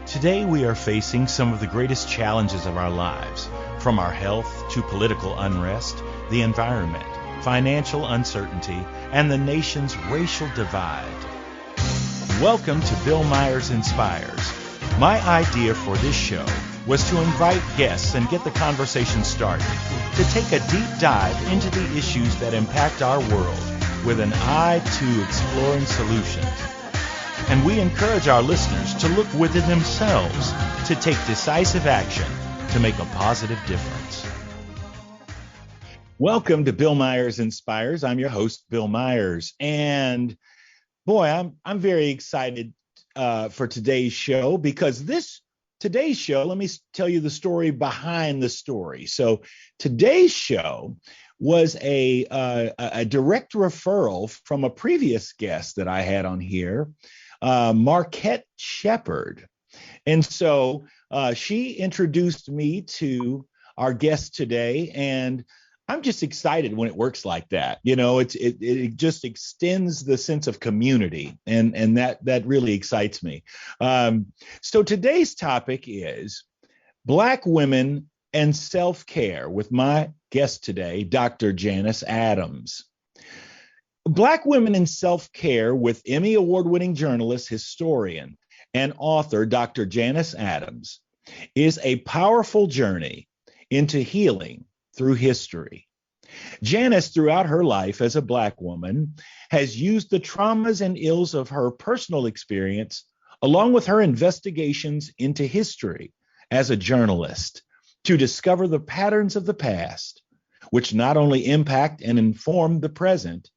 Today we are facing some of the greatest challenges of our lives, from our health to political unrest, the environment, financial uncertainty, and the nation's racial divide. Welcome to Bill Myers Inspires. My idea for this show was to invite guests and get the conversation started, to take a deep dive into the issues that impact our world with an eye to exploring solutions. And we encourage our listeners to look within themselves to take decisive action to make a positive difference. Welcome to Bill Myers Inspires. I'm your host, Bill Myers. And boy, I'm very excited for today's show because today's show, let me tell you the story behind the story. So today's show was a direct referral from a previous guest that I had on here, Marquette Shepard. And so she introduced me to our guest today, and I'm just excited when it works like that. You know, it just extends the sense of community, and that really excites me. So today's topic is Black women and self-care with my guest today, Dr. Janus Adams. Black women in self-care with Emmy Award-winning journalist, historian, and author Dr. Janus Adams is a powerful journey into healing through history. Janus, throughout her life as a Black woman, has used the traumas and ills of her personal experience, along with her investigations into history as a journalist, to discover the patterns of the past, which not only impact and inform the present,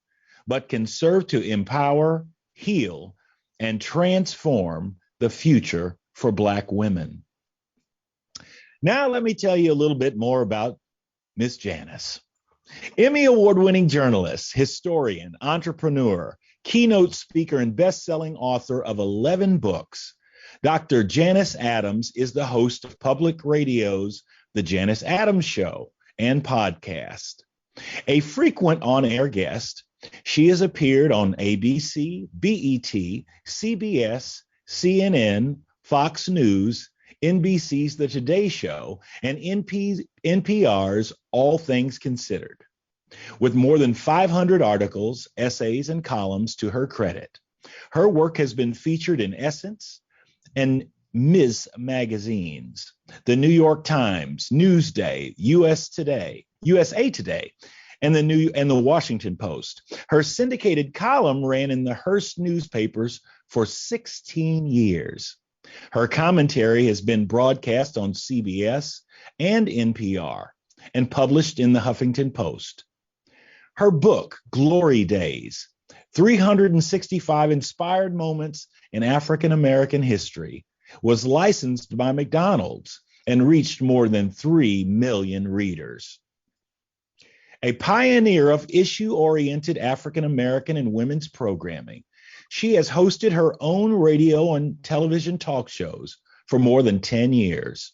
but can serve to empower, heal, and transform the future for Black women. Now, let me tell you a little bit more about Miss Janus. Emmy Award-winning journalist, historian, entrepreneur, keynote speaker, and best-selling author of 11 books, Dr. Janus Adams is the host of public radio's The Janus Adams Show and podcast. A frequent on-air guest, she has appeared on ABC, BET, CBS, CNN, Fox News, NBC's The Today Show, and NPR's All Things Considered. With more than 500 articles, essays, and columns to her credit, her work has been featured in Essence and Ms. magazines, the New York Times, Newsday, USA Today, and the Washington Post. Her syndicated column ran in the Hearst newspapers for 16 years. Her commentary has been broadcast on CBS and NPR and published in the Huffington Post. Her book, Glory Days, 365 Inspired Moments in African American History, was licensed by McDonald's and reached more than 3 million readers. A pioneer of issue-oriented African American and women's programming, she has hosted her own radio and television talk shows for more than 10 years.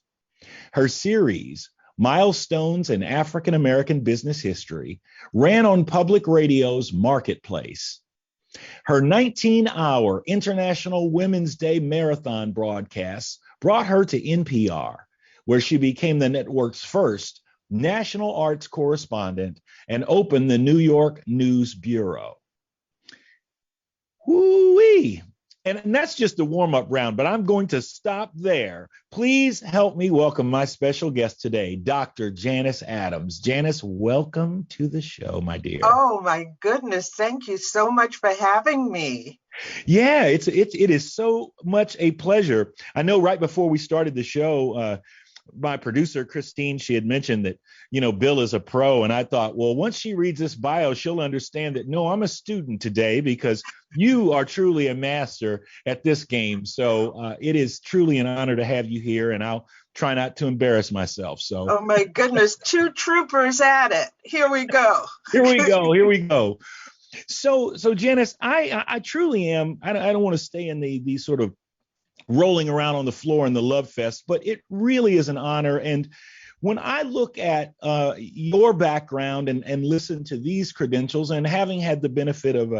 Her series, Milestones in African American Business History, ran on public radio's Marketplace. Her 19-hour International Women's Day marathon broadcasts brought her to NPR, where she became the network's first National Arts Correspondent and opened the New York News Bureau. Woo-wee! And that's just the warm-up round, but I'm going to stop there. Please help me welcome my special guest today, Dr. Janus Adams. Janus, welcome to the show, my dear. Oh, my goodness. Thank you so much for having me. Yeah, it is so much a pleasure. I know right before we started the show, my producer, Christine, she had mentioned that, Bill is a pro. And I thought, well, once she reads this bio, she'll understand that, no, I'm a student today because you are truly a master at this game. So it is truly an honor to have you here. And I'll try not to embarrass myself. So. Oh, my goodness. Two troopers at it. Here we go. Here we go. So Janus, I truly am. I don't want to stay in the sort of rolling around on the floor in the love fest, but it really is an honor. And when I look at your background and listen to these credentials, and having had the benefit of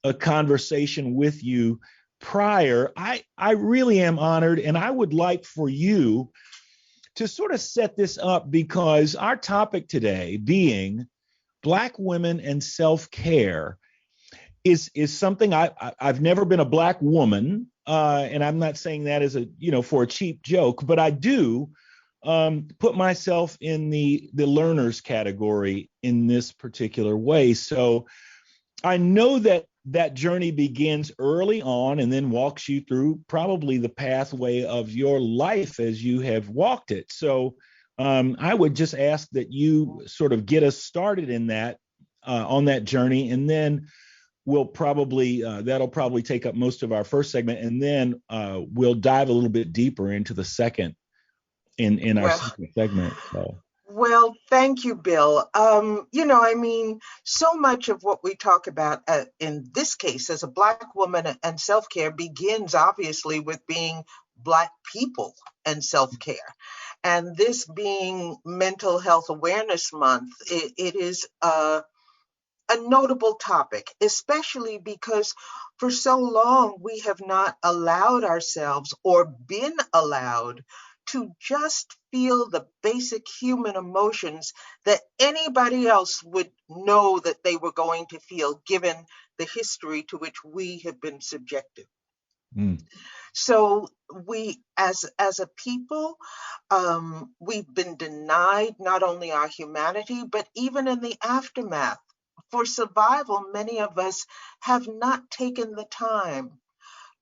a conversation with you prior, I really am honored, and I would like for you to sort of set this up, because our topic today being Black women and self-care is something I've never been a Black woman, and I'm not saying that as a, for a cheap joke, but I do put myself in the learners category in this particular way. So I know that journey begins early on and then walks you through probably the pathway of your life as you have walked it. So I would just ask that you sort of get us started in that on that journey, and then we'll probably that'll probably take up most of our first segment, and then we'll dive a little bit deeper into the second in our Well, second segment. So. well, thank you, Bill. So much of what we talk about in this case as a Black woman and self-care begins obviously with being Black people and self-care. And this being Mental Health Awareness Month, it is a notable topic, especially because for so long we have not allowed ourselves or been allowed to just feel the basic human emotions that anybody else would know that they were going to feel, given the history to which we have been subjected. Mm. So we, as a people, we've been denied not only our humanity, but even in the aftermath. For survival, many of us have not taken the time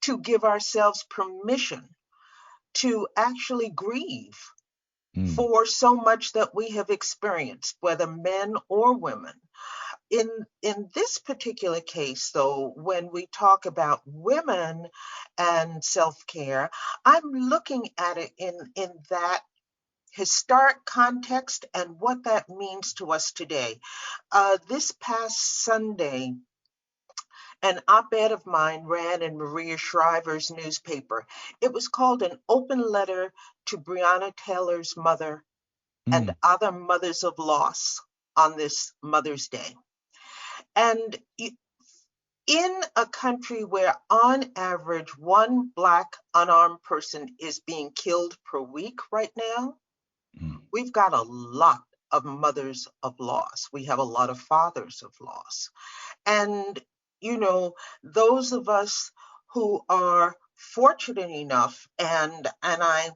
to give ourselves permission to actually grieve for so much that we have experienced, whether men or women. In this particular case, though, when we talk about women and self-care, I'm looking at it in that historic context and what that means to us today. This past Sunday, an op-ed of mine ran in Maria Shriver's newspaper. It was called An Open Letter to Breonna Taylor's Mother and Other Mothers of Loss on this Mother's Day. And in a country where on average one Black unarmed person is being killed per week right now, we've got a lot of mothers of loss. We have a lot of fathers of loss. And, those of us who are fortunate enough, and I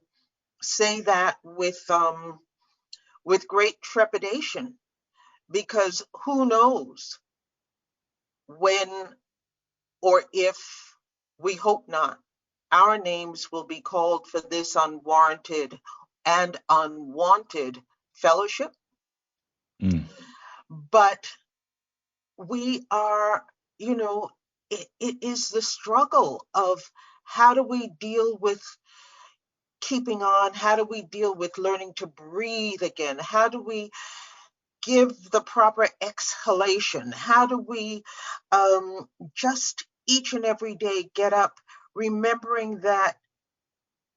say that with great trepidation, because who knows when or if, we hope not, our names will be called for this unwarranted and unwanted fellowship. But we are, it is the struggle of how do we deal with keeping on? How do we deal with learning to breathe again? How do we give the proper exhalation? How do we just each and every day get up remembering that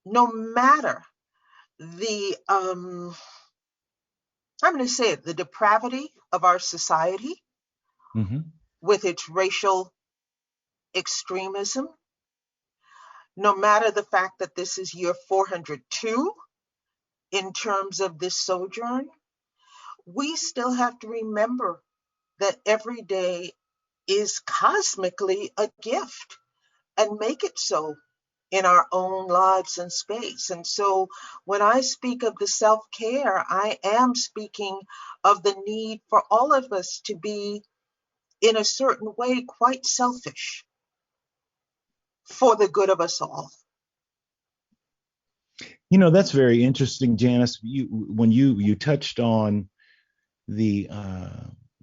no matter the, I'm going to say it, the depravity of our society with its racial extremism, no matter the fact that this is year 402 in terms of this sojourn, we still have to remember that every day is cosmically a gift, and make it so in our own lives and space. And so when I speak of the self-care, I am speaking of the need for all of us to be, in a certain way, quite selfish for the good of us all. That's very interesting, Janus. When you touched on the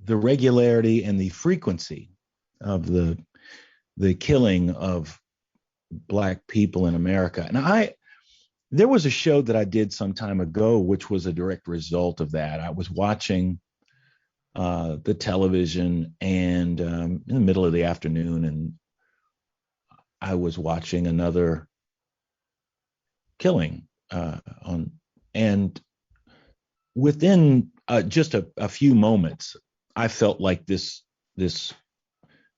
regularity and the frequency of the killing of Black people in America. And there was a show that I did some time ago, which was a direct result of that. I was watching the television, and in the middle of the afternoon, and I was watching another killing and within just a few moments, I felt like this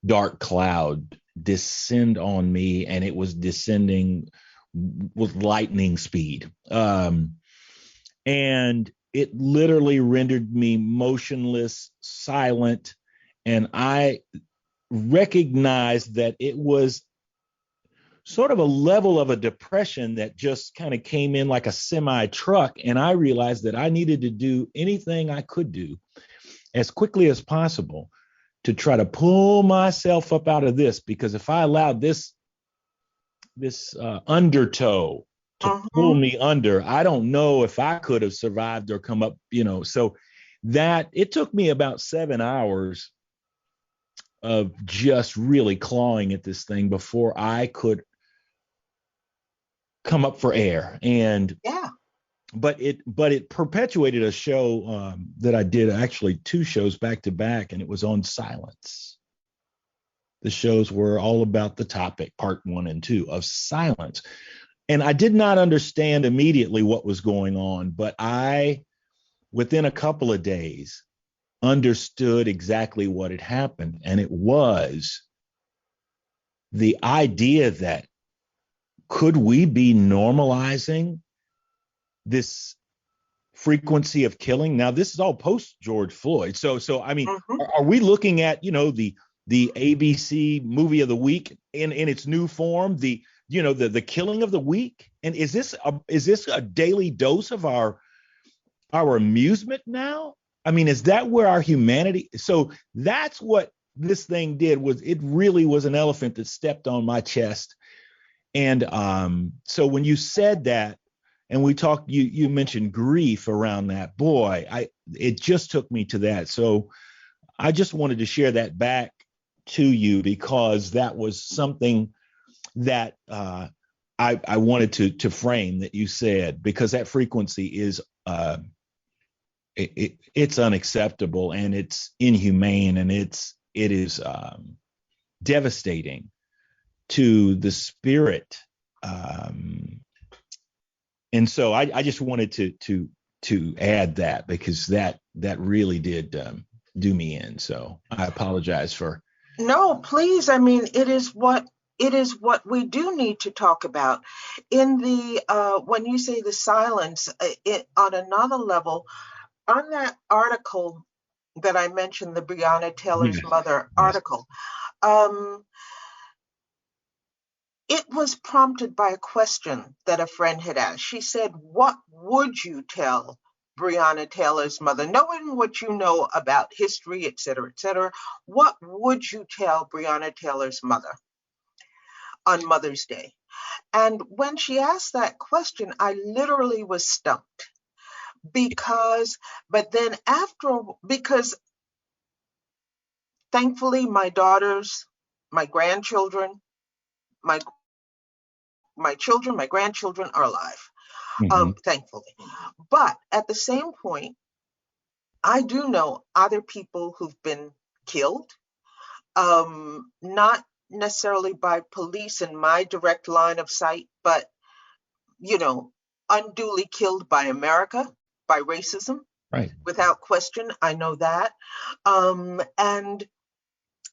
dark cloud descend on me, and it was descending with lightning speed. And it literally rendered me motionless, silent, and I recognized that it was sort of a level of a depression that just kind of came in like a semi truck. And I realized that I needed to do anything I could do as quickly as possible to try to pull myself up out of this, because if I allowed this undertow to pull me under, I don't know if I could have survived or come up, So that it took me about 7 hours of just really clawing at this thing before I could come up for air. And but it perpetuated a show that I did, actually 2 shows back to back, and it was on silence. The shows were all about the topic, part 1 and 2, of silence. And I did not understand immediately what was going on, but I, within a couple of days, understood exactly what had happened. And it was the idea that, could we be normalizing this frequency of killing? Now, this is all post George Floyd. So I mean, are we looking at, the ABC movie of the week in its new form, the killing of the week? And is this a daily dose of our amusement now? I mean, is that where our humanity? So that's what this thing did. Was it really was an elephant that stepped on my chest. And so when you said that, and we talked, you mentioned grief around that, boy, it just took me to that. So I just wanted to share that back to you, because that was something that I wanted to frame, that you said, because that frequency is it's unacceptable, and it's inhumane, and it is devastating to the spirit. And so I just wanted to add that, because that really did do me in. So I apologize for. No, please. I mean, it is what we do need to talk about. In the when you say the silence, on another level, on that article that I mentioned, the Breonna Taylor's mother article, it was prompted by a question that a friend had asked. She said, "What would you tell Breonna Taylor's mother, knowing what you know about history, et cetera, what would you tell Breonna Taylor's mother on Mother's Day?" And when she asked that question, I literally was stumped, because thankfully my daughters, my grandchildren, my children, my grandchildren are alive, thankfully. But at the same point, I do know other people who've been killed, not necessarily by police in my direct line of sight, but, unduly killed by America, by racism. Right. Without question, I know that.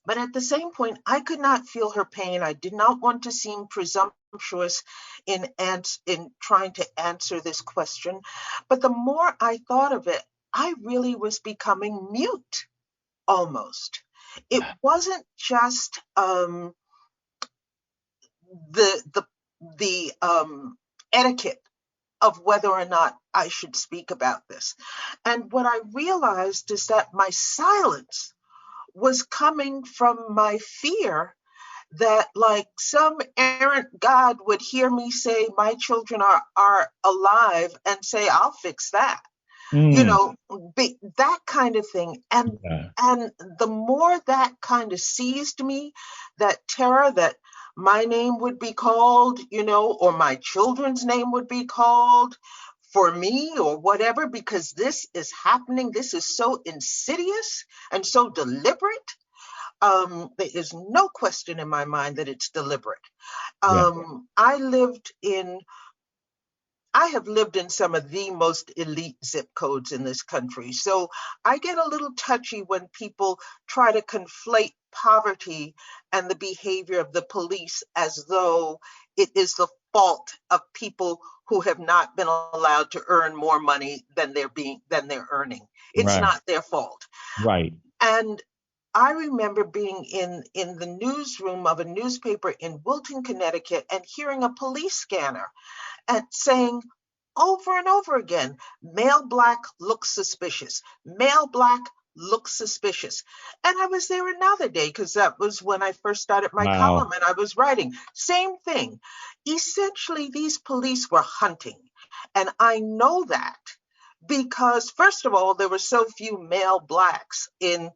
But at the same point, I could not feel her pain. I did not want to seem presumptuous in trying to answer this question. But the more I thought of it, I really was becoming mute, almost. It wasn't just the etiquette of whether or not I should speak about this. And what I realized is that my silence was coming from my fear that, like, some errant God would hear me say my children are alive and say, "I'll fix that." That kind of thing. And the more that kind of seized me, that terror that my name would be called, or my children's name would be called for me or whatever, because this is happening. This is so insidious and so deliberate. There is no question in my mind that it's deliberate. I I have lived in some of the most elite zip codes in this country. So I get a little touchy when people try to conflate poverty and the behavior of the police as though it is the fault of people who have not been allowed to earn more money than they're earning. It's Right. not their fault. Right. And I remember being in the newsroom of a newspaper in Wilton, Connecticut, and hearing a police scanner and saying over and over again, male black looks suspicious, male black looks suspicious. And I was there another day because that was when I first started my Wow. column and I was writing. Same thing. Essentially, these police were hunting. And I know that because, first of all, there were so few male blacks in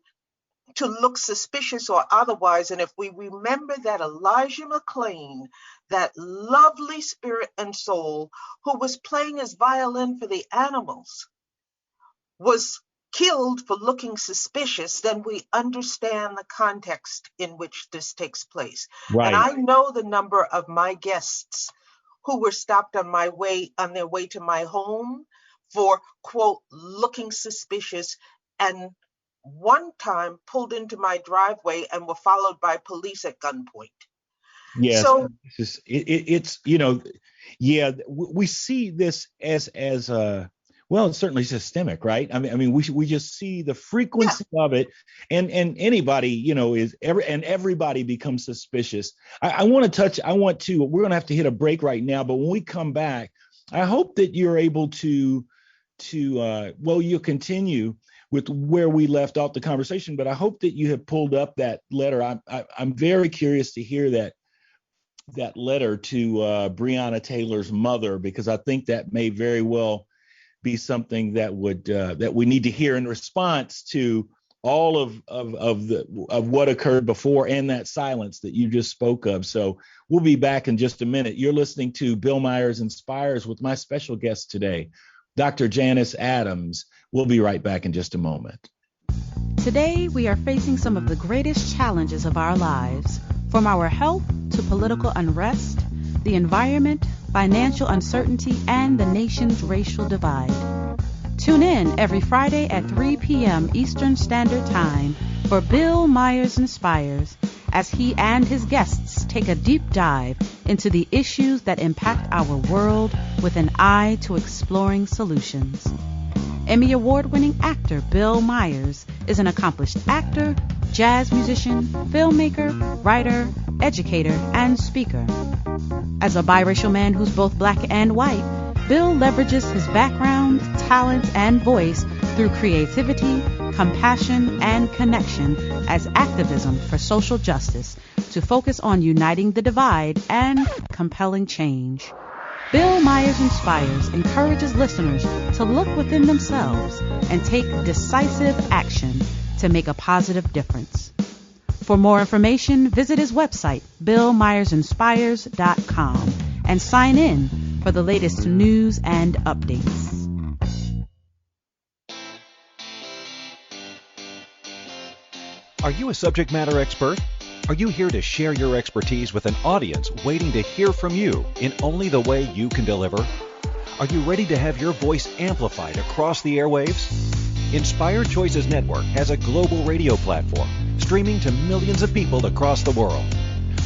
to look suspicious or otherwise. And if we remember that Elijah McClain, that lovely spirit and soul who was playing his violin for the animals, was killed for looking suspicious, then we understand the context in which this takes place. And Right. I know the number of my guests who were stopped on their way to my home for, quote, looking suspicious, and one time pulled into my driveway and were followed by police at gunpoint. Yes. So It's, yeah, we see this as well, it's certainly systemic, right? I mean, we just see the yeah, frequency of it, and anybody, everybody becomes suspicious. We're gonna have to hit a break right now, but when we come back, I hope that you're able to you'll continue with where we left off the conversation, but I hope that you have pulled up that letter. I'm very curious to hear that letter to Breonna Taylor's mother, because I think that may very well be something that we need to hear in response to all of what occurred before and that silence that you just spoke of. So we'll be back in just a minute. You're listening to Bill Myers Inspires with my special guest today, Dr. Janus Adams. We'll be right back in just a moment. Today, we are facing some of the greatest challenges of our lives, from our health to political unrest, the environment, financial uncertainty, and the nation's racial divide. Tune in every Friday at 3 p.m. Eastern Standard Time for Bill Myers Inspires, as he and his guests take a deep dive into the issues that impact our world with an eye to exploring solutions. Emmy Award-winning actor Bill Myers is an accomplished actor, jazz musician, filmmaker, writer, educator, and speaker. As a biracial man who's both black and white, Bill leverages his background, talent, and voice through creativity, compassion, and connection as activism for social justice to focus on uniting the divide and compelling change. Bill Myers Inspires encourages listeners to look within themselves and take decisive action to make a positive difference. For more information, visit his website, BillMyersInspires.com, and sign in for the latest news and updates. Are you a subject matter expert? Are you here to share your expertise with an audience waiting to hear from you in only the way you can deliver? Are you ready to have your voice amplified across the airwaves? Inspired Choices Network has a global radio platform streaming to millions of people across the world.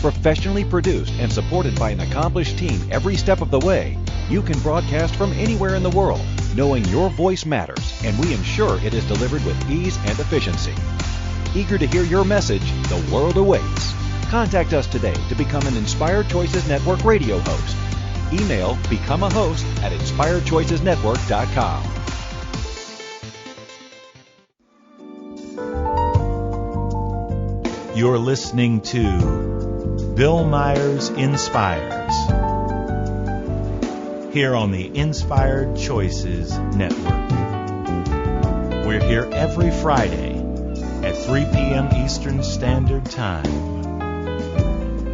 Professionally produced and supported by an accomplished team every step of the way, you can broadcast from anywhere in the world, knowing your voice matters, and we ensure it is delivered with ease and efficiency. Eager to hear your message, the world awaits. Contact us today to become an Inspired Choices Network radio host. Email becomeahost@inspiredchoicesnetwork.com. You're listening to Bill Myers Inspires here on the Inspired Choices Network. We're here every Friday at 3 p.m. Eastern Standard Time.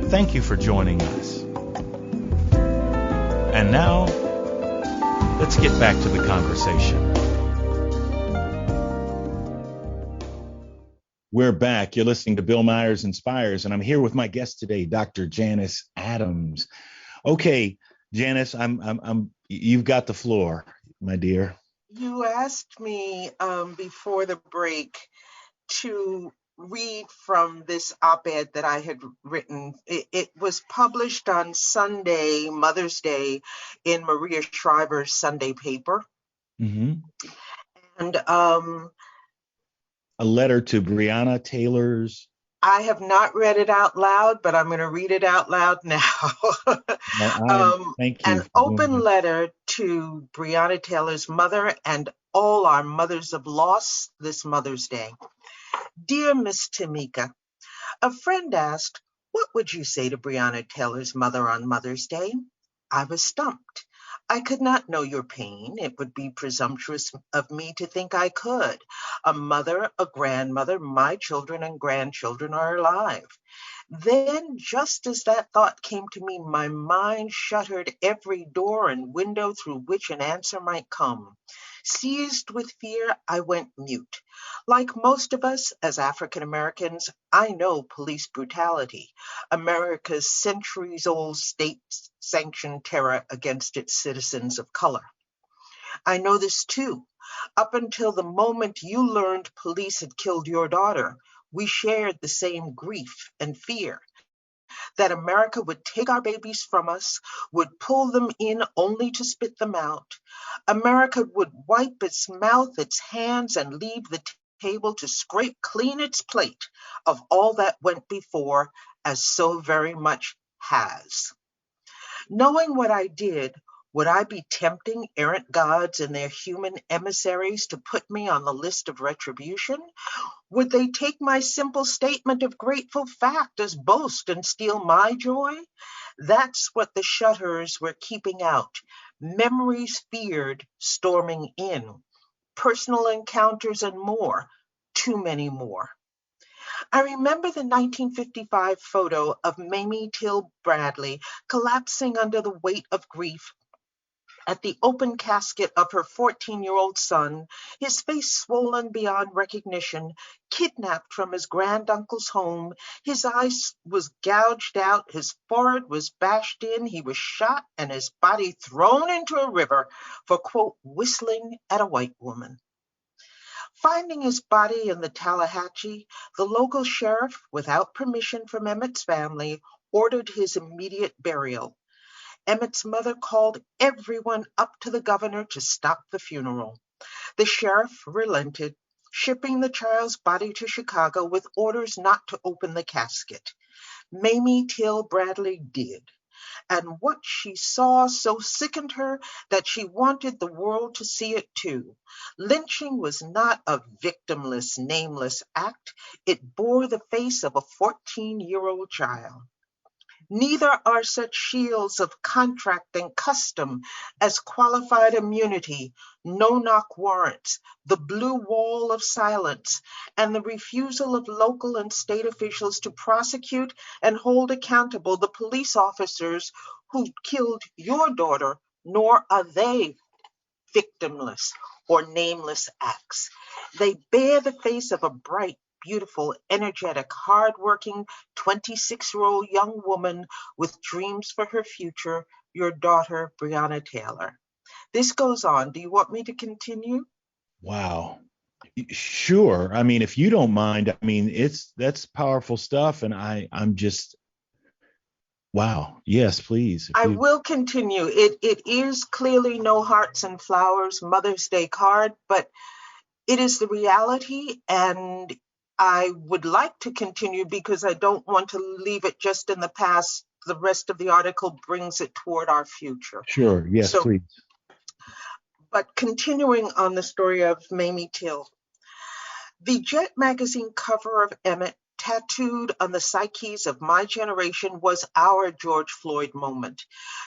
Thank you for joining us. And now, let's get back to the conversation. We're back. You're listening to Bill Myers Inspires, and I'm here with my guest today, Dr. Janus Adams. Okay, Janice, you've got the floor, my dear. You asked me before the break to read from this op-ed that I had written. It was published on Sunday, Mother's Day, in Maria Shriver's Sunday paper. Mm-hmm. And a letter to Breonna Taylor's. I have not read it out loud, but I'm going to read it out loud now. Thank you. An open letter to Breonna Taylor's mother and all our mothers of loss this Mother's Day. Dear Miss Tamika, a friend asked, what would you say to Breonna Taylor's mother on Mother's Day? I was stumped. I could not know your pain. It would be presumptuous of me to think I could. A mother, a grandmother, my children and grandchildren are alive. Then, just as that thought came to me, my mind shuttered every door and window through which an answer might come. Seized with fear, I went mute. Like most of us as African Americans, I know police brutality, America's centuries-old state-sanctioned terror against its citizens of color. I know this too. Up until the moment you learned police had killed your daughter, we shared the same grief and fear that America would take our babies from us, would pull them in only to spit them out. America would wipe its mouth, its hands, and leave the table to scrape clean its plate of all that went before, as so very much has. Knowing what I did, would I be tempting errant gods and their human emissaries to put me on the list of retribution? Would they take my simple statement of grateful fact as boast and steal my joy? That's what the shutters were keeping out. Memories feared storming in. Personal encounters and more. Too many more. I remember the 1955 photo of Mamie Till Bradley collapsing under the weight of grief at the open casket of her 14-year-old son, his face swollen beyond recognition, kidnapped from his granduncle's home, his eyes was gouged out, his forehead was bashed in, he was shot, and his body thrown into a river for, quote, whistling at a white woman. Finding his body in the Tallahatchie, the local sheriff, without permission from Emmett's family, ordered his immediate burial. Emmett's mother called everyone up to the governor to stop the funeral. The sheriff relented, shipping the child's body to Chicago with orders not to open the casket. Mamie Till Bradley did, and what she saw so sickened her that she wanted the world to see it too. Lynching was not a victimless, nameless act. It bore the face of a 14-year-old child. Neither are such shields of contract and custom as qualified immunity, no-knock warrants, the blue wall of silence, and the refusal of local and state officials to prosecute and hold accountable the police officers who killed your daughter, nor are they victimless or nameless acts. They bear the face of a bright, beautiful, energetic, hardworking 26-year-old young woman with dreams for her future, your daughter, Breonna Taylor. This goes on. Do you want me to continue? Wow. Sure. I mean, if you don't mind, I mean, that's powerful stuff. And I'm just, wow. Yes, please. I will continue. It is clearly no hearts and flowers Mother's Day card, but it is the reality, and I would like to continue because I don't want to leave it just in the past. The rest of the article brings it toward our future. Sure. Yes, please. But continuing on the story of Mamie Till, the Jet magazine cover of Emmett, tattooed on the psyches of my generation, was our George Floyd moment.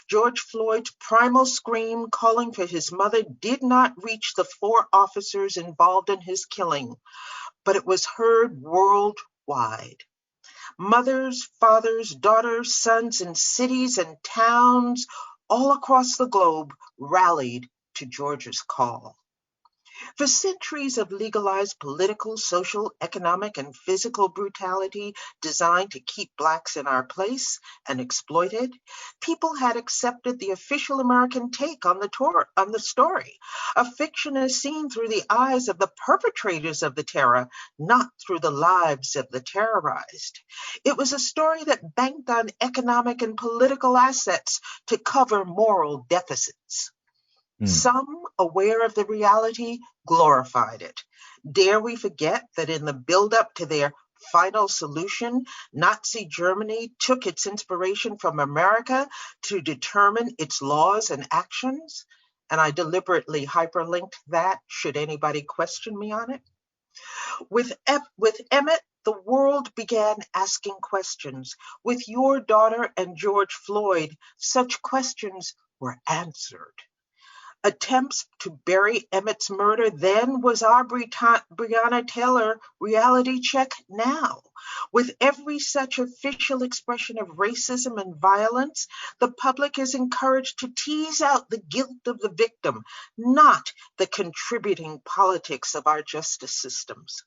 George Floyd's primal scream calling for his mother did not reach the 4 officers involved in his killing, but it was heard worldwide. Mothers, fathers, daughters, sons in cities and towns all across the globe rallied to George's call. For centuries of legalized political, social, economic, and physical brutality designed to keep Blacks in our place and exploited, people had accepted the official American take on the story. A fiction is seen through the eyes of the perpetrators of the terror, not through the lives of the terrorized. It was a story that banked on economic and political assets to cover moral deficits. Some, aware of the reality, glorified it. Dare we forget that in the build-up to their final solution, Nazi Germany took its inspiration from America to determine its laws and actions? And I deliberately hyperlinked that, should anybody question me on it. With Emmett, the world began asking questions. With your daughter and George Floyd, such questions were answered. Attempts to bury Emmett's murder then was our Breonna Taylor reality check now. With every such official expression of racism and violence, the public is encouraged to tease out the guilt of the victim, not the contributing politics of our justice systems.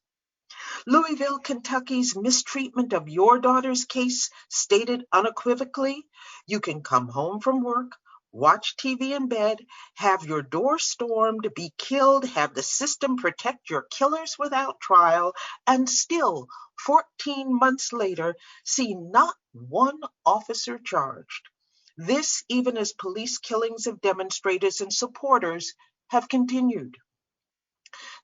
Louisville, Kentucky's mistreatment of your daughter's case stated unequivocally, you can come home from work, watch TV in bed, have your door stormed, be killed, have the system protect your killers without trial, and still, 14 months later, see not one officer charged. This even as police killings of demonstrators and supporters have continued.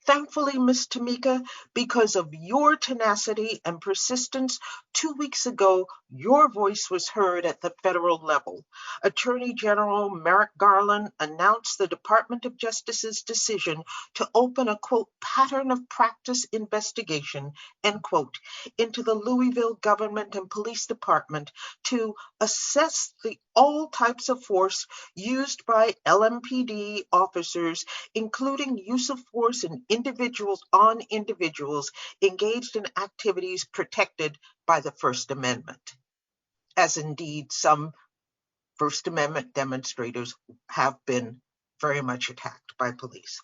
Thankfully, Ms. Tamika, because of your tenacity and persistence, 2 weeks ago, your voice was heard at the federal level. Attorney General Merrick Garland announced the Department of Justice's decision to open a, quote, pattern of practice investigation, end quote, into the Louisville Government and Police Department to assess all types of force used by LMPD officers, including use of force in individuals engaged in activities protected by the First Amendment, as indeed some First Amendment demonstrators have been very much attacked by police.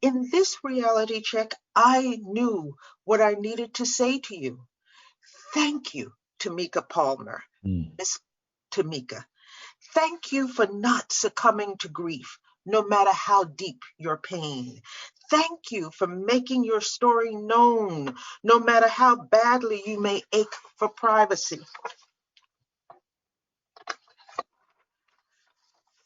In this reality check, I knew what I needed to say to you. Thank you, Tamika Palmer, Miss Tamika. Thank you for not succumbing to grief, no matter how deep your pain. Thank you for making your story known, no matter how badly you may ache for privacy.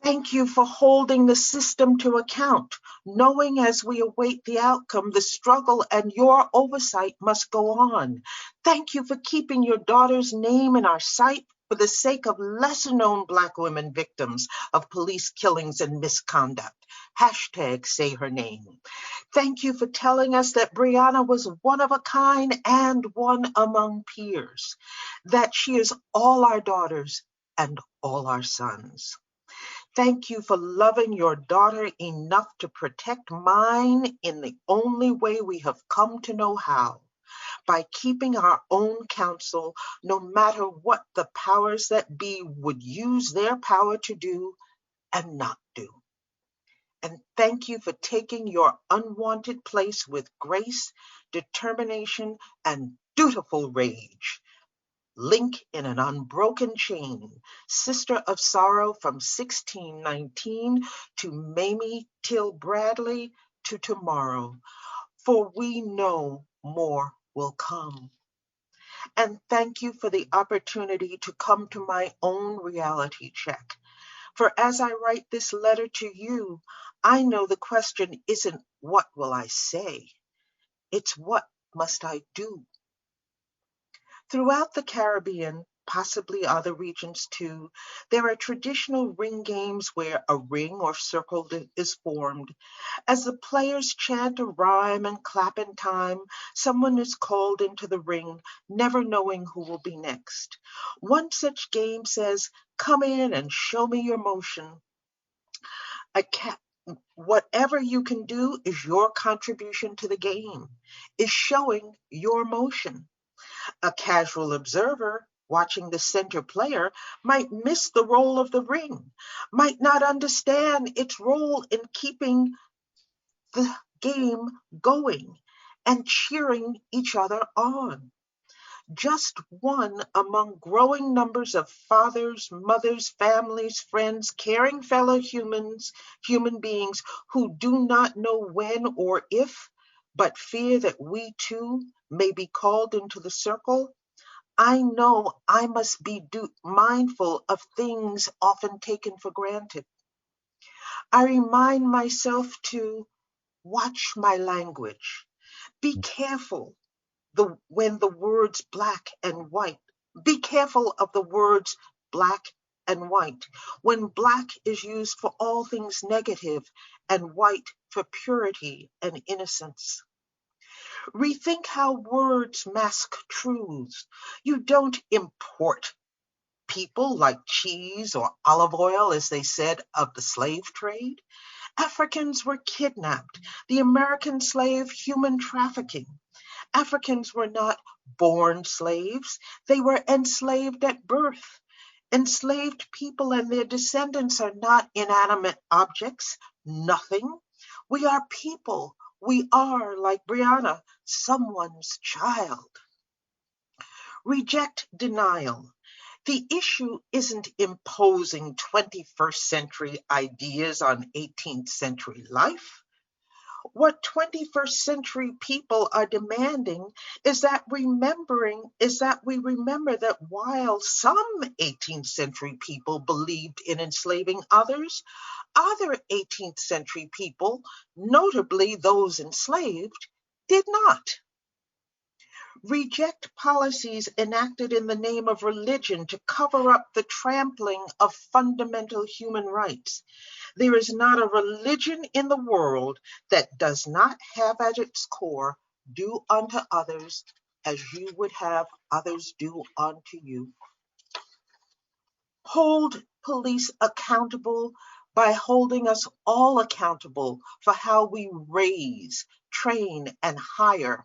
Thank you for holding the system to account, knowing as we await the outcome, the struggle and your oversight must go on. Thank you for keeping your daughter's name in our sight for the sake of lesser-known Black women victims of police killings and misconduct. Hashtag say her name. Thank you for telling us that Breonna was one of a kind and one among peers, that she is all our daughters and all our sons. Thank you for loving your daughter enough to protect mine in the only way we have come to know how, by keeping our own counsel, no matter what the powers that be would use their power to do and not do. And thank you for taking your unwanted place with grace, determination, and dutiful rage. Link in an unbroken chain, sister of sorrow from 1619 to Mamie Till Bradley to tomorrow, for we know more will come. And thank you for the opportunity to come to my own reality check. For as I write this letter to you, I know the question isn't what will I say? It's what must I do? Throughout the Caribbean, possibly other regions too, there are traditional ring games where a ring or circle is formed. As the players chant a rhyme and clap in time, someone is called into the ring, never knowing who will be next. One such game says, "Come in and show me your motion." Whatever you can do is your contribution to the game, is showing your motion. A casual observer watching the center player might miss the role of the ring, might not understand its role in keeping the game going and cheering each other on. Just one among growing numbers of fathers, mothers, families, friends, caring fellow human beings who do not know when or if, but fear that we too may be called into the circle. I know I must be mindful of things often taken for granted. I remind myself to watch my language. Be careful when the words black and white. Be careful of the words black and white, when black is used for all things negative and white for purity and innocence. Rethink how words mask truths. You don't import people like cheese or olive oil, as they said of the slave trade. Africans were kidnapped. The American slave, human trafficking. Africans were not born slaves. They were enslaved at birth. Enslaved people and their descendants are not inanimate objects, nothing. We are people. We are, like Brianna, someone's child. Reject denial. The issue isn't imposing 21st century ideas on 18th century life. What 21st century people are demanding is that we remember that while some 18th century people believed in enslaving others, other 18th century people, notably those enslaved, did not. Reject policies enacted in the name of religion to cover up the trampling of fundamental human rights. There is not a religion in the world that does not have at its core, do unto others as you would have others do unto you. Hold police accountable by holding us all accountable for how we raise, train, and hire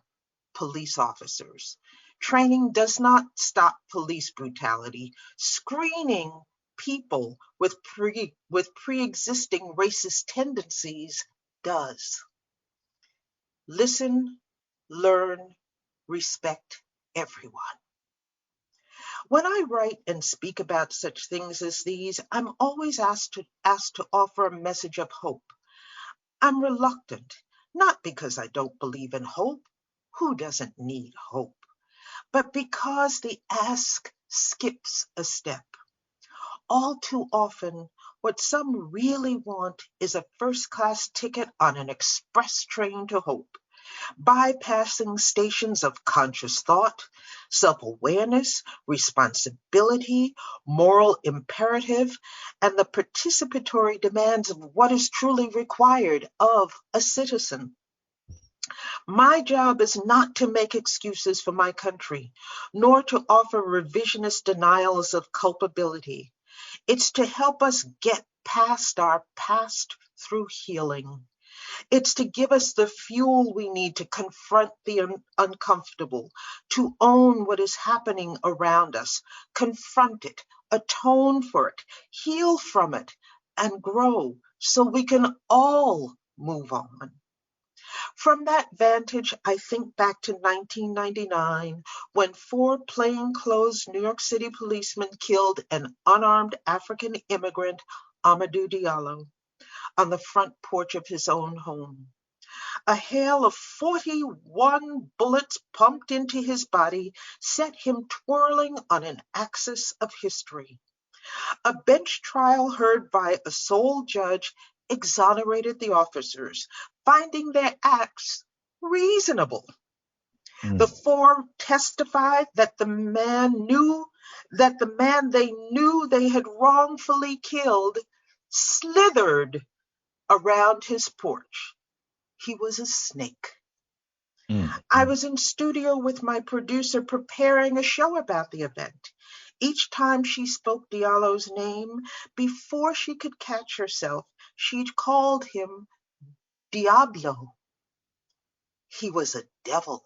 police officers. Training does not stop police brutality. Screening people with pre-existing racist tendencies does. Listen, learn, respect everyone. When I write and speak about such things as these, I'm always asked to offer a message of hope. I'm reluctant, not because I don't believe in hope. Who doesn't need hope? But because the ask skips a step. All too often, what some really want is a first-class ticket on an express train to hope, bypassing stations of conscious thought, self-awareness, responsibility, moral imperative, and the participatory demands of what is truly required of a citizen. My job is not to make excuses for my country, nor to offer revisionist denials of culpability. It's to help us get past our past through healing. It's to give us the fuel we need to confront the uncomfortable, to own what is happening around us, confront it, atone for it, heal from it, and grow so we can all move on. From that vantage, I think back to 1999, when 4 plainclothes New York City policemen killed an unarmed African immigrant, Amadou Diallo, on the front porch of his own home. A hail of 41 bullets pumped into his body set him twirling on an axis of history. A bench trial heard by a sole judge exonerated the officers, finding their acts reasonable. The 4 testified that the man they knew they had wrongfully killed slithered around his porch. He was a snake. I was in studio with my producer preparing a show about the event. Each time she spoke Diallo's name, before she could catch herself, she'd called him Diablo. He was a devil.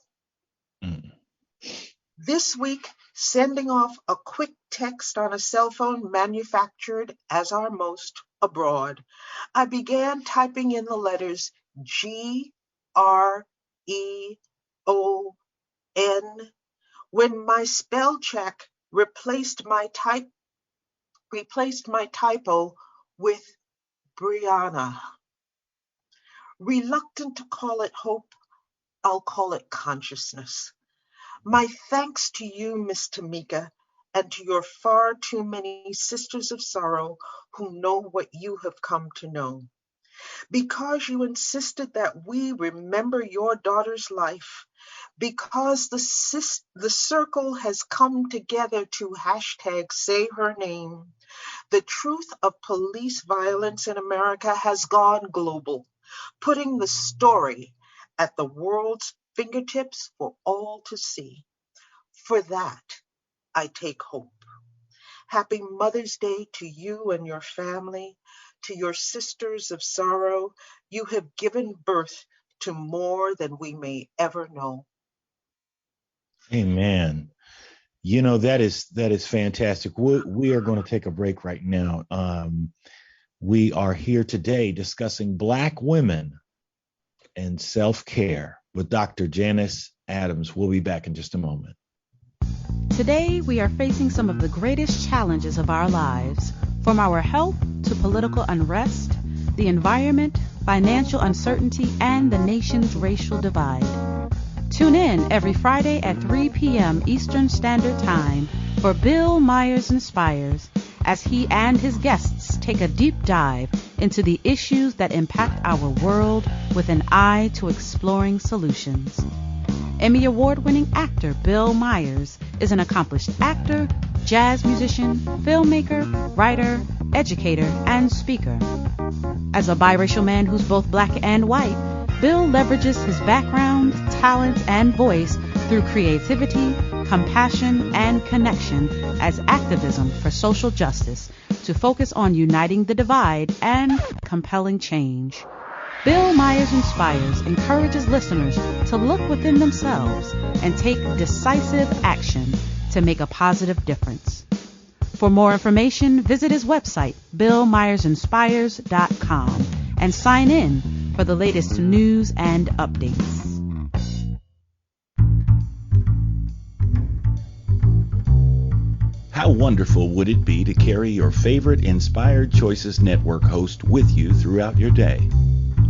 This week, sending off a quick text on a cell phone manufactured, as are most, abroad, I began typing in the letters G when my spell check replaced my typo with Brianna. Reluctant to call it hope, I'll call it consciousness. My thanks to you, Miss Tamika, and to your far too many sisters of sorrow who know what you have come to know. Because you insisted that we remember your daughter's life, because the circle has come together to hashtag say her name, the truth of police violence in America has gone global, putting the story at the world's fingertips for all to see. For that, I take hope. Happy Mother's Day to you and your family, to your sisters of sorrow. You have given birth to more than we may ever know. Amen. That is fantastic. We are going to take a break right now. We are here today discussing Black women and self-care with Dr. Janus Adams. We'll be back in just a moment. Today, we are facing some of the greatest challenges of our lives, from our health to political unrest, the environment, financial uncertainty, and the nation's racial divide. Tune in every Friday at 3 p.m. Eastern Standard Time for Bill Myers Inspires, as he and his guests take a deep dive into the issues that impact our world with an eye to exploring solutions. Emmy Award-winning actor Bill Myers is an accomplished actor, jazz musician, filmmaker, writer, educator, and speaker. As a biracial man who's both black and white, Bill leverages his background, talent, and voice through creativity, compassion, and connection as activism for social justice to focus on uniting the divide and compelling change. Bill Myers Inspires encourages listeners to look within themselves and take decisive action to make a positive difference. For more information, visit his website, BillMyersInspires.com, and sign in for the latest news and updates. How wonderful would it be to carry your favorite Inspired Choices Network host with you throughout your day?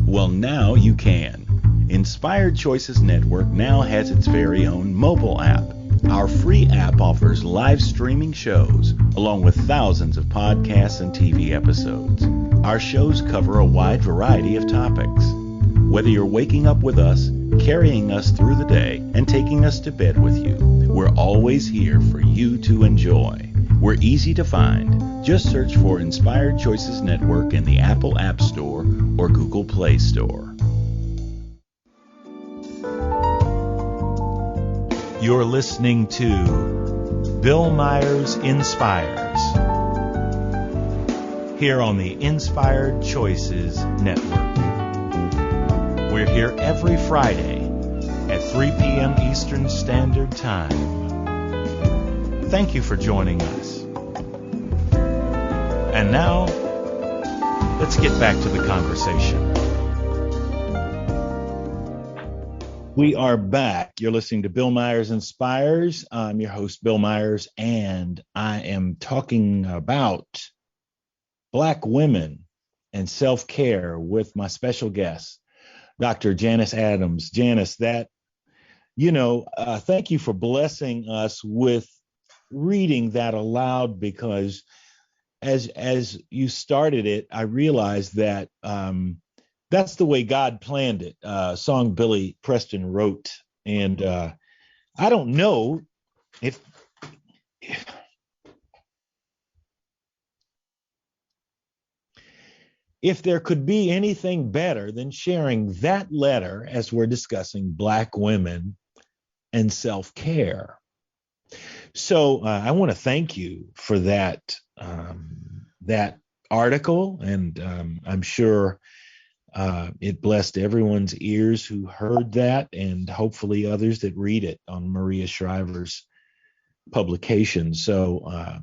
Well, now you can. Inspired Choices Network now has its very own mobile app. Our free app offers live streaming shows, along with thousands of podcasts and TV episodes. Our shows cover a wide variety of topics. Whether you're waking up with us, carrying us through the day, and taking us to bed with you, we're always here for you to enjoy. We're easy to find. Just search for Inspired Choices Network in the Apple App Store or Google Play Store. You're listening to Bill Myers Inspires here on the Inspired Choices Network. We're here every Friday at 3 p.m. Eastern Standard Time. Thank you for joining us. And now, let's get back to the conversation. We are back. You're listening to Bill Myers Inspires. I'm your host, Bill Myers, and I am talking about Black women and self-care with my special guest, Dr. Janus Adams. Janus, thank you for blessing us with reading that aloud, because as you started it, I realized that that's the way God planned it. A song Billy Preston wrote. And I don't know if there could be anything better than sharing that letter as we're discussing Black women and self-care. So I want to thank you for that article, and I'm sure it blessed everyone's ears who heard that, and hopefully others that read it on Maria Shriver's publication. So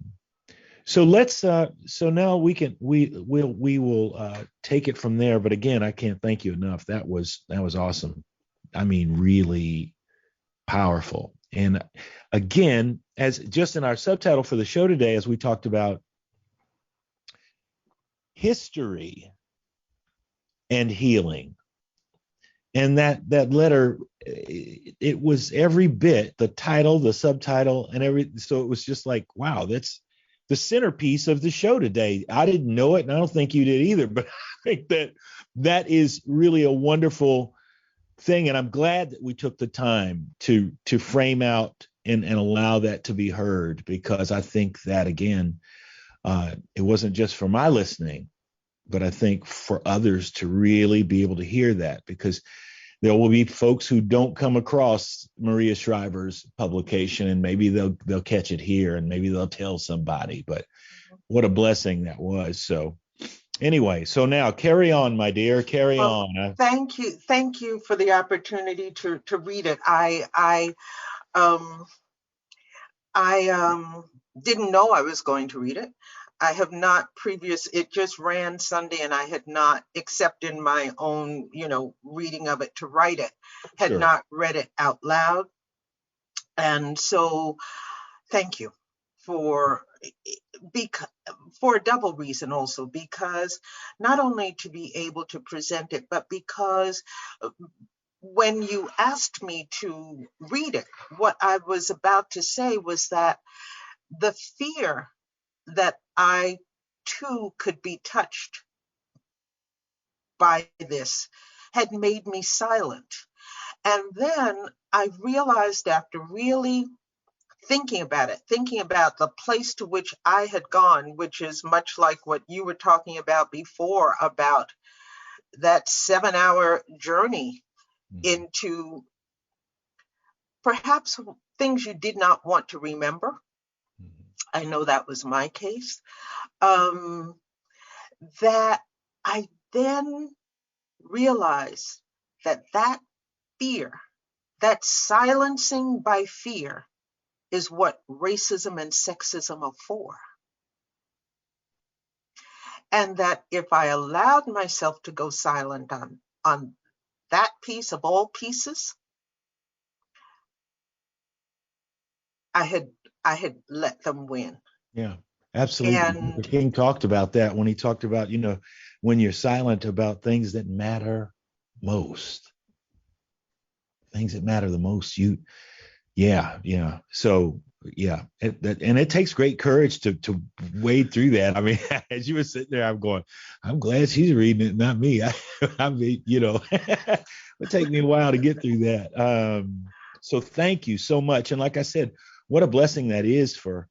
now we will take it from there. But again, I can't thank you enough. That was awesome. really powerful. And again, as just in our subtitle for the show today, as we talked about history and healing, and that letter, it was every bit the title, the subtitle, and so it was just like, wow, that's the centerpiece of the show today. I didn't know it, and I don't think you did either, but I think that is really a wonderful thing, and I'm glad that we took the time to frame out and allow that to be heard, because I think that, again, it wasn't just for my listening, but I think for others to really be able to hear that, because there will be folks who don't come across Maria Shriver's publication, and maybe they'll catch it here, and maybe they'll tell somebody. But what a blessing that was. So anyway, so now carry on, my dear, carry on. Thank you for the opportunity to read it. I didn't know I was going to read it. I have not it just ran Sunday, and I had not, except in my own, reading of it to write it, had not read it out loud. And so thank you for a double reason also, because not only to be able to present it, but because when you asked me to read it, what I was about to say was that the fear that I too could be touched by this had made me silent. And then I realized, after really thinking about the place to which I had gone, which is much like what you were talking about before, about that 7-hour journey into perhaps things you did not want to remember. I know that was my case. That I then realized that fear, that silencing by fear, is what racism and sexism are for. And that if I allowed myself to go silent on that piece of all pieces, I had let them win. Yeah, absolutely. And King talked about that when he talked about, when you're silent about things that matter most, things that matter the most, So yeah, and it takes great courage to wade through that. I mean, as you were sitting there, I'm glad she's reading it, not me. I mean, it would take me a while to get through that. So thank you so much. And like I said, what a blessing that is for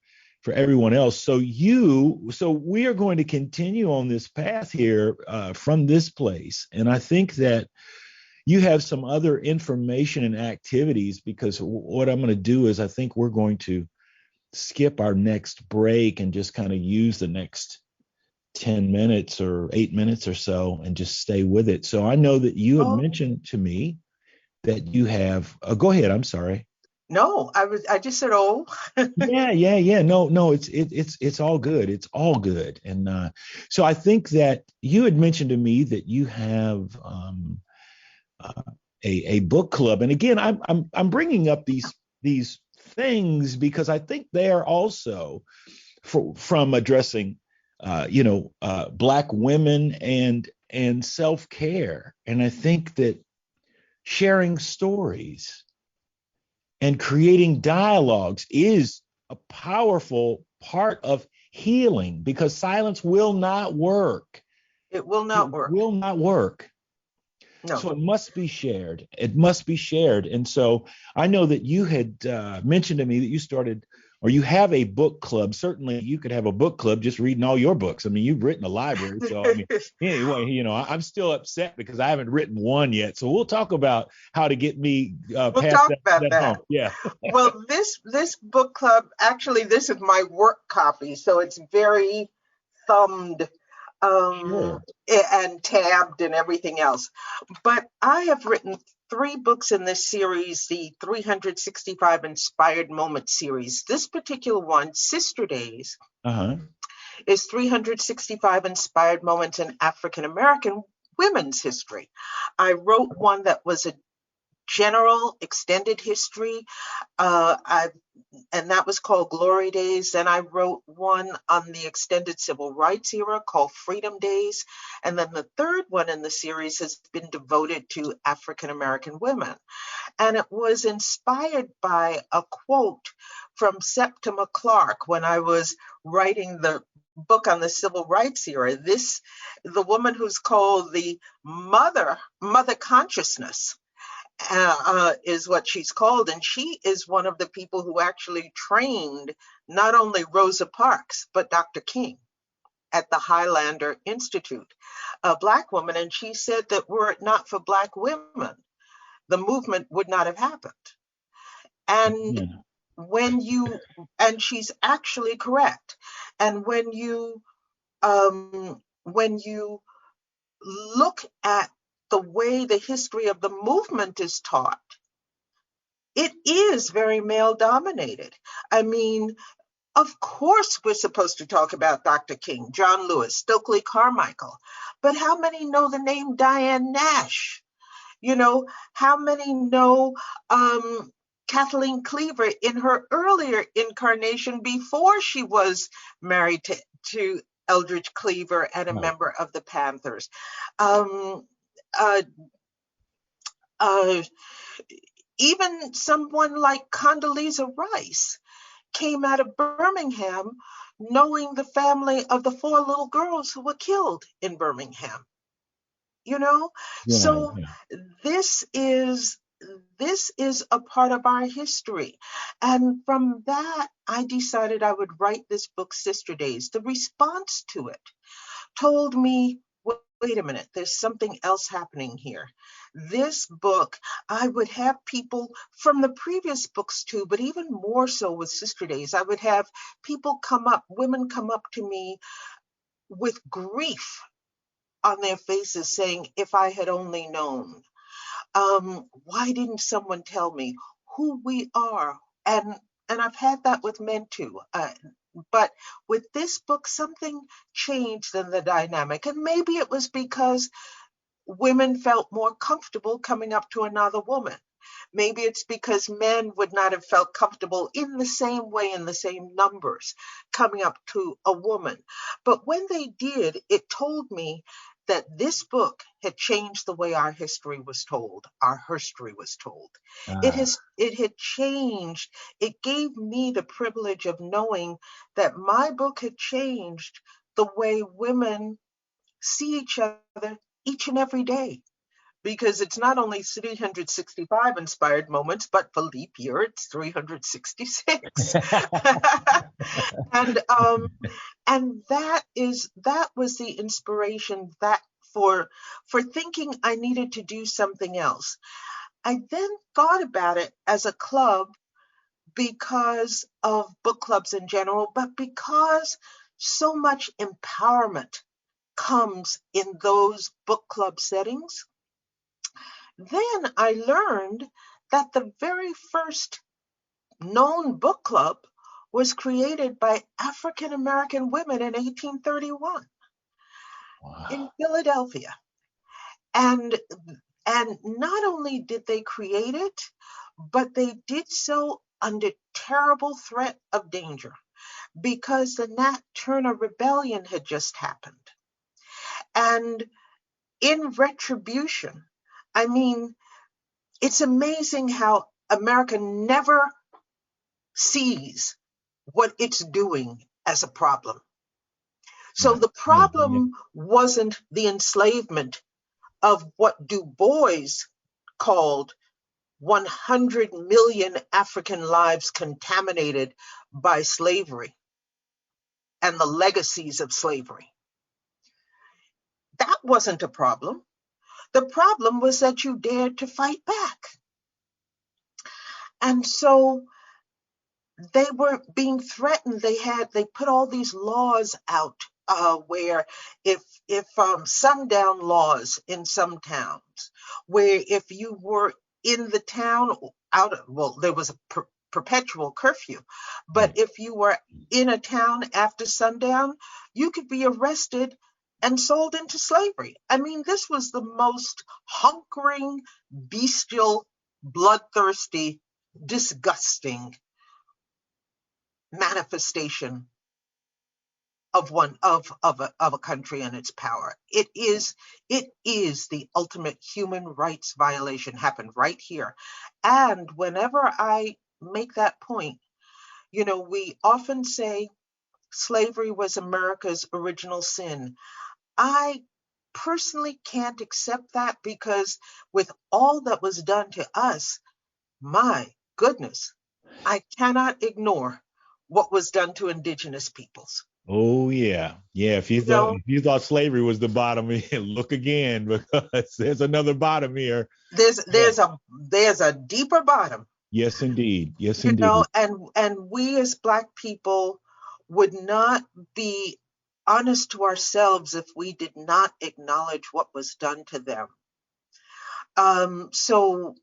everyone else. So we are going to continue on this path here from this place. And I think that you have some other information and activities, because what I'm going to do is I think we're going to skip our next break and just kind of use the next 10 minutes or 8 minutes or so and just stay with it. So I know that you had mentioned to me that you have, go ahead. I'm sorry. No, I just said, oh. Yeah. No, it's all good. It's all good. And so I think that you had mentioned to me that you have a book club. And again, I'm bringing up these things because I think they are also from addressing, Black women and self-care. And I think that sharing stories and creating dialogues is a powerful part of healing, because silence will not work. It will not work. It will not work. No. So it must be shared. It must be shared. And so I know that you had mentioned to me that you started, or you have a book club. Certainly you could have a book club just reading all your books. I mean, you've written a library. So I mean, anyway, I'm still upset because I haven't written one yet. So we'll talk about how to get me we'll talk about that. Home. Yeah. Well, this book club, actually, this is my work copy. So it's very thumbed and tabbed and everything else. But I have written 3 books in this series, the 365 Inspired Moments series. This particular one, Sister Days, is 365 Inspired Moments in African American women's history. I wrote one that was a general extended history. And that was called Glory Days. Then I wrote one on the extended civil rights era called Freedom Days. And then the third one in the series has been devoted to African American women. And it was inspired by a quote from Septima Clark when I was writing the book on the civil rights era. The woman who's called the mother consciousness, is what she's called. And she is one of the people who actually trained not only Rosa Parks, but Dr. King at the Highlander Institute, a Black woman. And she said that were it not for Black women, the movement would not have happened. And and she's actually correct. And when you look at the way the history of the movement is taught, it is very male dominated. I mean, of course, we're supposed to talk about Dr. King, John Lewis, Stokely Carmichael, but how many know the name Diane Nash? You know, how many know Kathleen Cleaver in her earlier incarnation before she was married to Eldridge Cleaver and a member of the Panthers? Even someone like Condoleezza Rice came out of Birmingham knowing the family of the 4 little girls who were killed in Birmingham. You know, this is a part of our history. And from that, I decided I would write this book, Sister Days. The response to it told me, wait a minute, there's something else happening here. This book, I would have people from the previous books too, but even more so with Sister Days, I would have women come up to me with grief on their faces saying, if I had only known, why didn't someone tell me who we are? And I've had that with men too. But with this book, something changed in the dynamic. And maybe it was because women felt more comfortable coming up to another woman. Maybe it's because men would not have felt comfortable in the same way, in the same numbers, coming up to a woman. But when they did, it told me that this book had changed the way our history was told, our herstory was told. It had changed. It gave me the privilege of knowing that my book had changed the way women see each other each and every day. Because it's not only 365 inspired moments, but for leap year, it's 366. And that was the inspiration that for thinking I needed to do something else. I then thought about it as a club because of book clubs in general, but because so much empowerment comes in those book club settings. Then I learned that the very first known book club was created by African American women in 1831 in Philadelphia. And not only did they create it, but they did so under terrible threat of danger because the Nat Turner Rebellion had just happened. And in retribution, I mean, it's amazing how America never sees what it's doing as a problem. So the problem wasn't the enslavement of what Du Bois called 100 million African lives contaminated by slavery and the legacies of slavery. That wasn't a problem. The problem was that you dared to fight back. And so they were being threatened. They put all these laws out where if sundown laws in some towns, where if you were in the town there was a perpetual curfew, but if you were in a town after sundown, you could be arrested and sold into slavery. I mean, this was the most hunkering, bestial bloodthirsty, disgusting manifestation of a country and its power. It is the ultimate human rights violation, happened right here. And whenever I make that point, we often say slavery was America's original sin. I personally can't accept that, because with all that was done to us, my goodness, I cannot ignore what was done to indigenous peoples. Oh yeah. If you thought slavery was the bottom, look again, because there's another bottom here. There's a deeper bottom. Yes, indeed. Yes, indeed. And we as Black people would not be honest to ourselves if we did not acknowledge what was done to them. So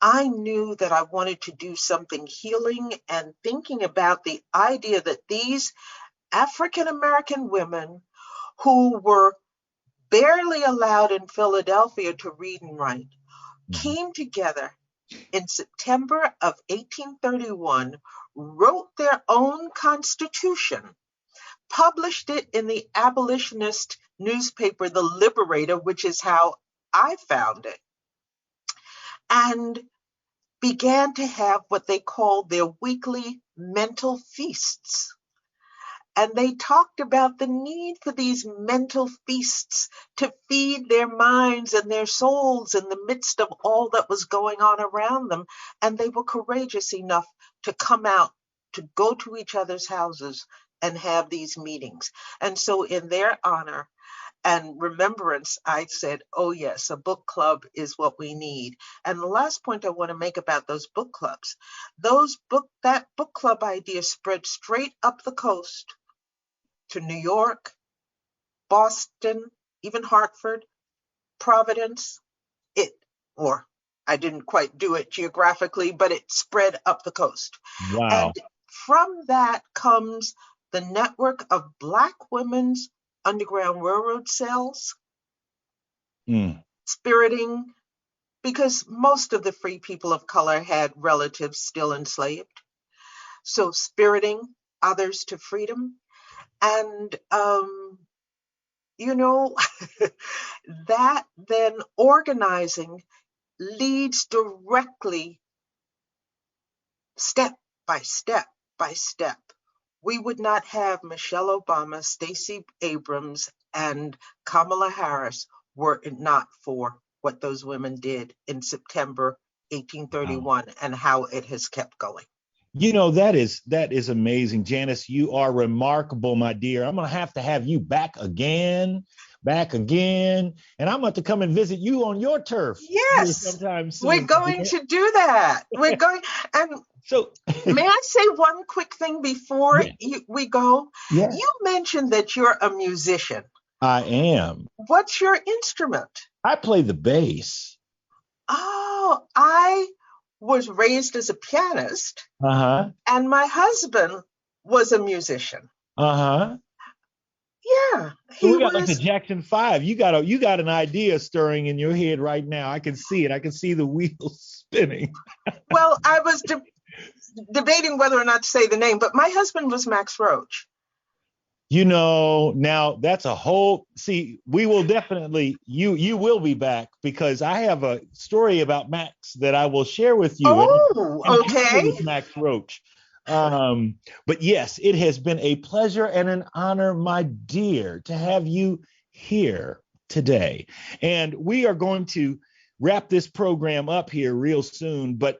I knew that I wanted to do something healing, and thinking about the idea that these African American women who were barely allowed in Philadelphia to read and write came together in September of 1831, wrote their own constitution, published it in the abolitionist newspaper, The Liberator, which is how I found it, and began to have what they called their weekly mental feasts. And they talked about the need for these mental feasts to feed their minds and their souls in the midst of all that was going on around them. And they were courageous enough to come out, to go to each other's houses and have these meetings. And so in their honor and remembrance, I said, oh yes, a book club is what we need. And the last point I want to make about those book clubs, that book club idea spread straight up the coast to New York, Boston, even Hartford, Providence. I didn't quite do it geographically, but it spread up the coast. Wow. And from that comes the network of Black women's Underground Railroad cells, spiriting, because most of the free people of color had relatives still enslaved. So spiriting others to freedom. And, that then organizing leads directly, step by step by step. We would not have Michelle Obama, Stacey Abrams, and Kamala Harris were it not for what those women did in September 1831 and how it has kept going. That is amazing. Janus, you are remarkable, my dear. I'm going to have you back again, and I'm going to come and visit you on your turf. Yes, sometime soon. We're going to do that. We're going, and so may I say one quick thing before we go? Yeah. You mentioned that you're a musician. I am. What's your instrument? I play the bass. Oh, I was raised as a pianist, and my husband was a musician. Yeah, we got like the Jackson 5. You got an idea stirring in your head right now. I can see it. I can see the wheels spinning. Well, I was debating whether or not to say the name, but my husband was Max Roach. Now that's a whole, we will definitely, you will be back, because I have a story about Max that I will share with you. Oh, okay. With Max Roach. But yes, it has been a pleasure and an honor, my dear, to have you here today. And we are going to wrap this program up here real soon. But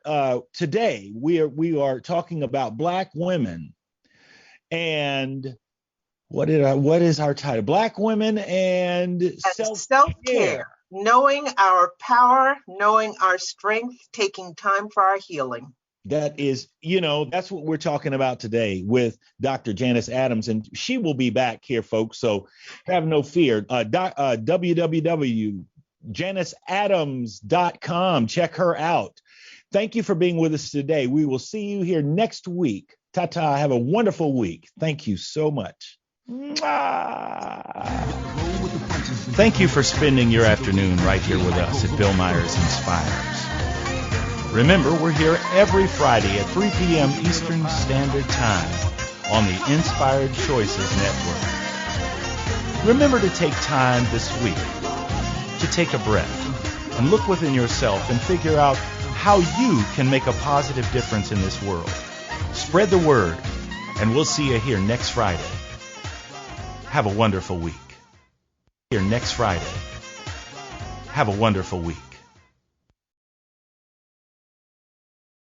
today we are talking about Black women, and what is our title? Black women and self-care. Knowing our power, knowing our strength, taking time for our healing. That is, that's what we're talking about today with Dr. Janus Adams, and she will be back here, folks. So have no fear. www.janusadams.com. Check her out. Thank you for being with us today. We will see you here next week. Ta-ta. Have a wonderful week. Thank you so much. Thank you for spending your afternoon right here with us at Bill Myers Inspires. Remember, we're here every Friday at 3 p.m. Eastern Standard Time on the Inspired Choices Network. Remember to take time this week to take a breath and look within yourself and figure out how you can make a positive difference in this world. Spread the word, and we'll see you here next Friday. Have a wonderful week. Here next Friday. Have a wonderful week.